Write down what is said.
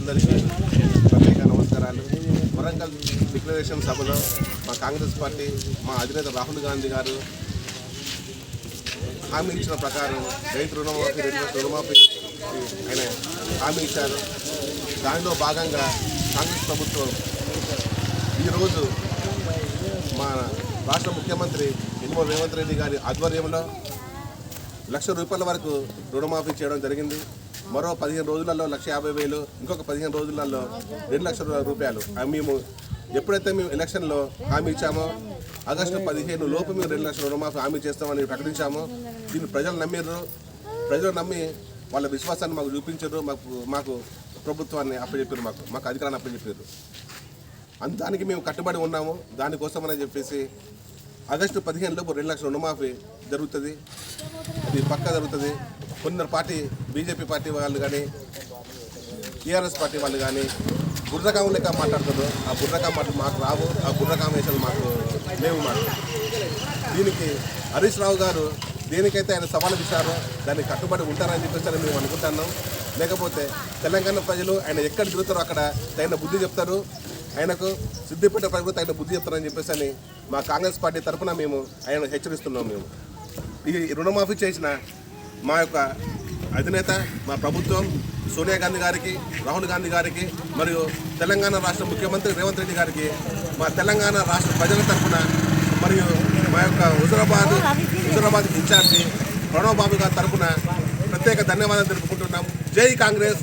అందరికీ ప్రత్యేక నమస్కారాలు. వరంగల్ డిక్లరేషన్ సభలో మా కాంగ్రెస్ పార్టీ మా అధినేత రాహుల్ గాంధీ గారు హామీ ఇచ్చిన ప్రకారం రైతు రుణమాఫీ 2 లక్షల రుణమాఫీ ఆయన హామీ ఇచ్చారు. దానిలో భాగంగా కాంగ్రెస్ ప్రభుత్వం ఈరోజు మా రాష్ట్ర ముఖ్యమంత్రి యనమల రేవంత్ రెడ్డి గారి ఆధ్వర్యంలో ₹1,00,000 వరకు రుణమాఫీ చేయడం జరిగింది. మరో 15 రోజులలో 1,50,000, ఇంకొక 15 రోజులలో ₹2,00,000. మేము ఎప్పుడైతే మేము ఎలక్షన్లో హామీ ఇచ్చామో ఆగస్టు 15 లోపు మేము 2,00,000 రుణమాఫీ హామీ చేస్తామని ప్రకటించాము. దీన్ని ప్రజలు నమ్మిర్రు. ప్రజలు నమ్మి వాళ్ళ విశ్వాసాన్ని మాకు చూపించారు. మాకు ప్రభుత్వాన్ని అప్పచెప్పారు, మాకు అధికారాన్ని అప్పచెప్పారు. దానికి మేము కట్టుబడి ఉన్నాము. దానికోసమని చెప్పేసి ఆగస్టు 15 లోపు 2,00,000 రుణమాఫీ జరుగుతుంది. అది పక్కా జరుగుతుంది. కొందరు పార్టీ బీజేపీ పార్టీ వాళ్ళు కానీ టీఆర్ఎస్ పార్టీ వాళ్ళు కానీ బుర్రకాం లెక్క మాట్లాడుతారు. ఆ బుర్రకాం మాటలు మాకు రావు. ఆ బుర్రకాం వేషాలు మాకు లేవు. దీనికి హరీష్ రావు గారు దేనికైతే ఆయన సవాలు ఇచ్చారో దానికి కట్టుబడి ఉంటారని చెప్పేసి మేము అనుకుంటున్నాం. లేకపోతే తెలంగాణ ప్రజలు ఆయన ఎక్కడ తిరుగుతారో అక్కడ తగిన బుద్ధి చెప్తారు. ఆయనకు సిద్దిపేట ప్రజలు తగిన బుద్ధి చెప్తారని చెప్పేసి మా కాంగ్రెస్ పార్టీ తరఫున మేము ఆయన హెచ్చరిస్తున్నాం. మేము ఈ రుణమాఫీ చేసిన మా యొక్క అధినేత మా ప్రభుత్వం సోనియా గాంధీ గారికి, రాహుల్ గాంధీ గారికి మరియు తెలంగాణ రాష్ట్ర ముఖ్యమంత్రి రేవంత్ రెడ్డి గారికి మా తెలంగాణ రాష్ట్ర ప్రజల తరఫున మరియు మా యొక్క హుజురాబాద్ ఇన్ఛార్జి ప్రణవ్ బాబు గారి తరఫున ప్రత్యేక ధన్యవాదాలు తెలుపుకుంటున్నాం. జై కాంగ్రెస్.